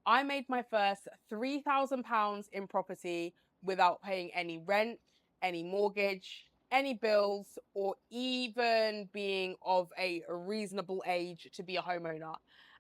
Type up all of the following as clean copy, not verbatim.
I made my first £3,000 in property without paying any rent, any mortgage, any bills, or even being of a reasonable age to be a homeowner.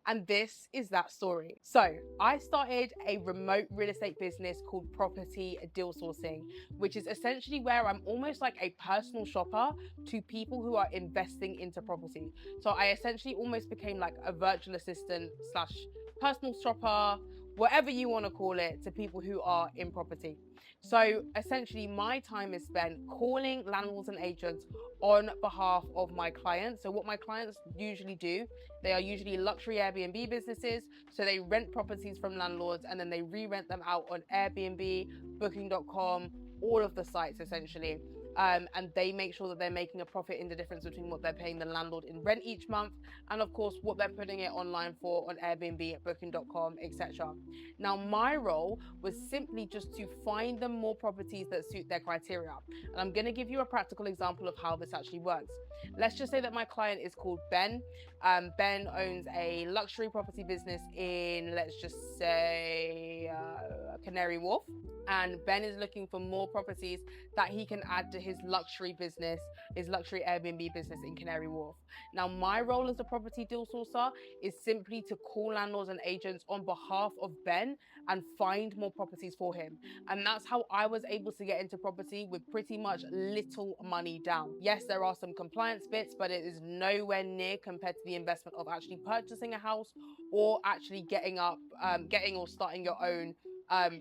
And this is that story. So, I started a remote real estate business called Property Deal Sourcing, which is essentially where I'm almost like a personal shopper to people who are investing into property. So, I essentially almost became like a virtual assistant slash personal shopper, whatever you want to call it, to people who are in property. So essentially, my time is spent calling landlords and agents on behalf of my clients. So, what my clients usually do, they are usually luxury Airbnb businesses. So, they rent properties from landlords and then they re rent them out on Airbnb, Booking.com, all of the sites essentially. And they make sure that they're making a profit in the difference between what they're paying the landlord in rent each month and of course what they're putting it online for on Airbnb, Booking.com, etc. Now my role was simply just to find them more properties that suit their criteria, and I'm going to give you a practical example of how this actually works. Let's just say that my client is called Ben. Ben owns a luxury property business in, let's just say, Canary Wharf, and Ben is looking for more properties that he can add to his luxury business, his luxury Airbnb business in Canary Wharf. Now, my role as a property deal sourcer is simply to call landlords and agents on behalf of Ben and find more properties for him. And that's how I was able to get into property with pretty much little money down. Yes, there are some compliance bits, but it is nowhere near compared to the investment of actually purchasing a house or actually getting or starting your own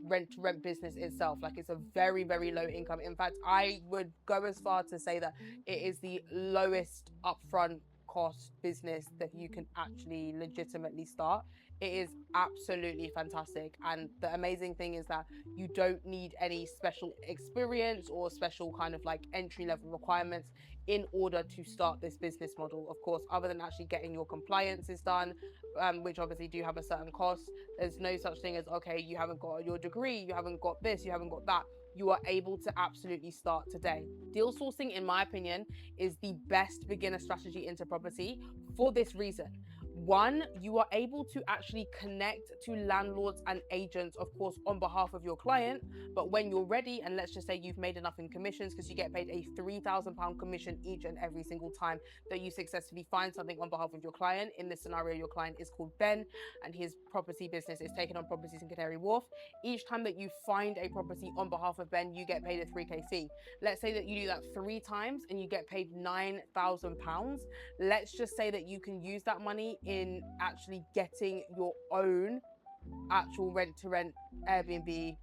rent to rent business itself. Like, it's a very, very low income. In fact, I would go as far to say that it is the lowest upfront cost business that you can actually legitimately start. It is absolutely fantastic. And the amazing thing is that you don't need any special experience or special kind of like entry level requirements in order to start this business model. Of course, other than actually getting your compliances done, which obviously do have a certain cost. There's no such thing as, okay, you haven't got your degree, you haven't got this, you haven't got that. You are able to absolutely start today. Deal sourcing, in my opinion, is the best beginner strategy into property for this reason. One, you are able to actually connect to landlords and agents, of course, on behalf of your client. But when you're ready, and let's just say you've made enough in commissions, because you get paid a £3,000 commission each and every single time that you successfully find something on behalf of your client. In this scenario, your client is called Ben, and his property business is taking on properties in Canary Wharf. Each time that you find a property on behalf of Ben, you get paid a 3K fee. Let's say that you do that 3 times and you get paid £9,000. Let's just say that you can use that money in actually getting your own actual rent to rent Airbnb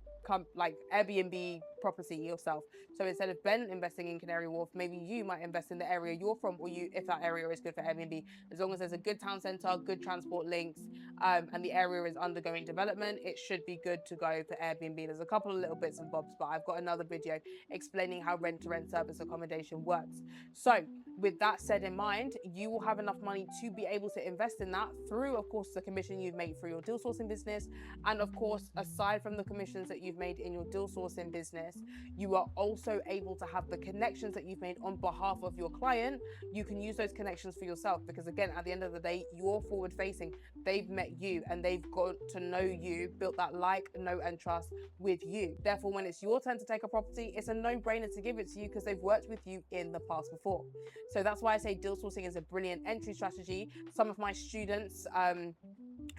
like Airbnb property yourself. So instead of Ben investing in Canary Wharf, maybe you might invest in the area you're from, or you, if that area is good for Airbnb. As long as there's a good town centre, good transport links, and the area is undergoing development, it should be good to go for Airbnb. There's a couple of little bits and bobs, but I've got another video explaining how rent to rent service accommodation works. So with that said in mind, you will have enough money to be able to invest in that through, of course, the commission you've made through your deal sourcing business. And of course, aside from the commissions that you've made in your deal sourcing business, you are also able to have the connections that you've made on behalf of your client. You can use those connections for yourself, because again, at the end of the day, you're forward facing. They've met you and they've got to know you, built that like, know, and trust with you. Therefore, when it's your turn to take a property, it's a no-brainer to give it to you because they've worked with you in the past before. So that's why I say deal sourcing is a brilliant entry strategy. Some of my students,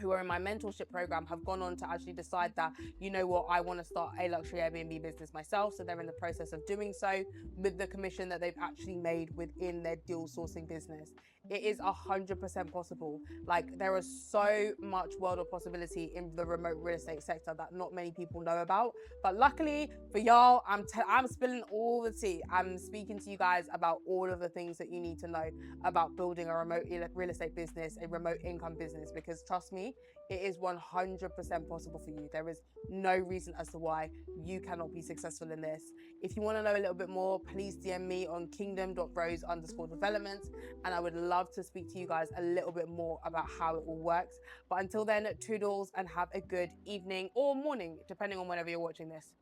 who are in my mentorship program, have gone on to actually decide that, you know what, I want to start a luxury Airbnb business myself. So they're in the process of doing so with the commission that they've actually made within their deal sourcing business. It is 100% possible. Like, there is so much world of possibility in the remote real estate sector that not many people know about. But luckily for y'all, I'm spilling all the tea. I'm speaking to you guys about all of the things that you need to know about building a remote real estate business, a remote income business, because trust me, it is 100% possible for you. There is no reason as to why you cannot be successful in this. If you want to know a little bit more, please DM me on kingdom.rose_development, and I would love to speak to you guys a little bit more about how it all works. But until then, toodles and have a good evening or morning, depending on whenever you're watching this.